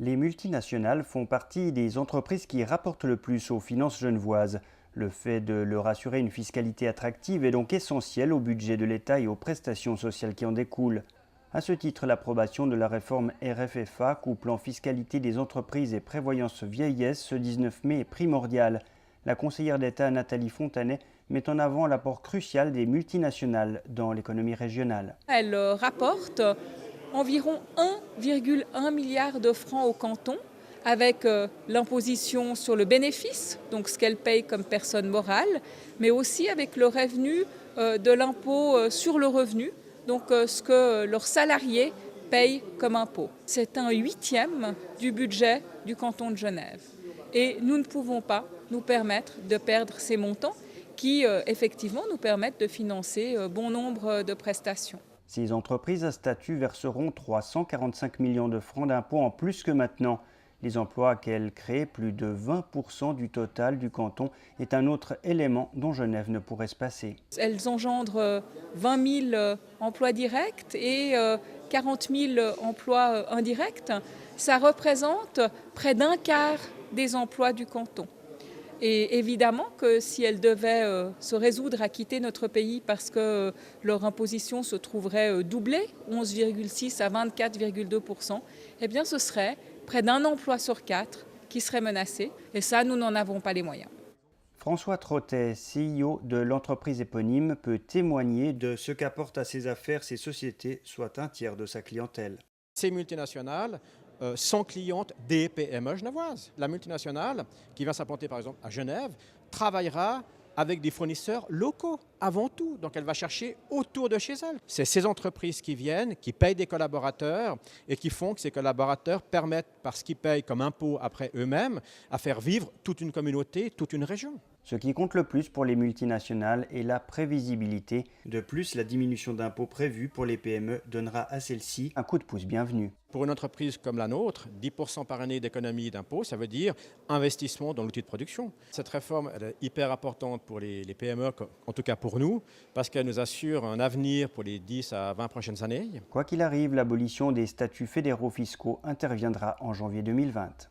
Les multinationales font partie des entreprises qui rapportent le plus aux finances genevoises. Le fait de leur assurer une fiscalité attractive est donc essentiel au budget de l'État et aux prestations sociales qui en découlent. À ce titre, l'approbation de la réforme RFFA, couplant fiscalité des entreprises et prévoyance vieillesse, ce 19 mai est primordiale. La conseillère d'État Nathalie Fontanet met en avant l'apport crucial des multinationales dans l'économie régionale. Elle rapporte environ 1,1 milliard de francs au canton avec l'imposition sur le bénéfice, donc ce qu'elle paye comme personne morale, mais aussi avec le revenu de l'impôt sur le revenu, donc ce que leurs salariés payent comme impôt. C'est un huitième du budget du canton de Genève. Et nous ne pouvons pas nous permettre de perdre ces montants qui, effectivement, nous permettent de financer bon nombre de prestations. Ces entreprises à statut verseront 345 millions de francs d'impôts en plus que maintenant. Les emplois qu'elles créent, plus de 20% du total du canton, est un autre élément dont Genève ne pourrait se passer. Elles engendrent 20 000 emplois directs et 40 000 emplois indirects. Ça représente près d'un quart des emplois du canton. Et évidemment que si elles devaient se résoudre à quitter notre pays parce que leur imposition se trouverait doublée, 11,6 à 24,2%, eh bien ce serait près d'un emploi sur 4 qui serait menacé. Et ça, nous n'en avons pas les moyens. François Trottet, CEO de l'entreprise éponyme, peut témoigner de ce qu'apportent à ses affaires ces sociétés, soit un tiers de sa clientèle. Ces multinationales sont clientes des PME genevoises. La multinationale qui va s'implanter par exemple à Genève travaillera avec des fournisseurs locaux avant tout. Donc elle va chercher autour de chez elle. C'est ces entreprises qui viennent, qui payent des collaborateurs et qui font que ces collaborateurs permettent, parce qu'ils payent comme impôt après eux-mêmes, à faire vivre toute une communauté, toute une région. Ce qui compte le plus pour les multinationales est la prévisibilité. De plus, la diminution d'impôts prévue pour les PME donnera à celles-ci un coup de pouce bienvenu. Pour une entreprise comme la nôtre, 10% par année d'économie d'impôts, ça veut dire investissement dans l'outil de production. Cette réforme elle est hyper importante pour les PME, en tout cas pour nous, parce qu'elle nous assure un avenir pour les 10 à 20 prochaines années. Quoi qu'il arrive, l'abolition des statuts fédéraux fiscaux interviendra en janvier 2020.